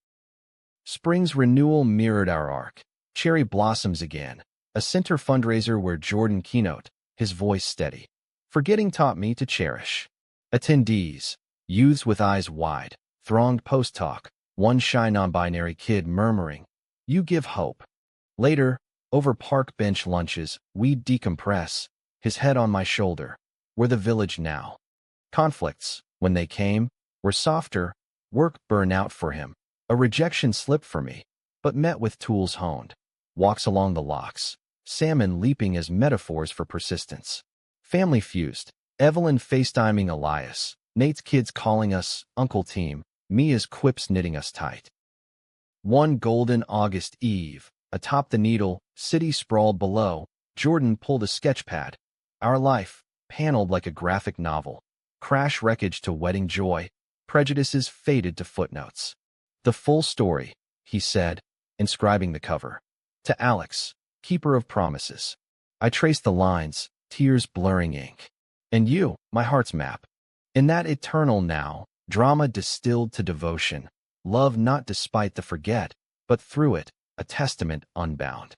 Spring's renewal mirrored our arc. Cherry blossoms again, a center fundraiser where Jordan keynote, his voice steady. Forgetting taught me to cherish. Attendees, youths with eyes wide, thronged post-talk, one shy non-binary kid murmuring, "You give hope." Later, over park bench lunches, we'd decompress, his head on my shoulder. We're the village now. Conflicts, when they came, were softer, work burned out for him. A rejection slip for me, but met with tools honed. Walks along the locks, salmon leaping as metaphors for persistence. Family fused, Evelyn FaceTiming Elias, Nate's kids calling us Uncle Team, Mia's quips knitting us tight. One golden August eve, atop the Needle, city sprawled below, Jordan pulled a sketchpad. Our life, paneled like a graphic novel. Crash wreckage to wedding joy, prejudices faded to footnotes. The full story, he said, inscribing the cover. To Alex, keeper of promises. I traced the lines, tears blurring ink. And you, my heart's map. In that eternal now, drama distilled to devotion. Love not despite the forget, but through it, a testament unbound.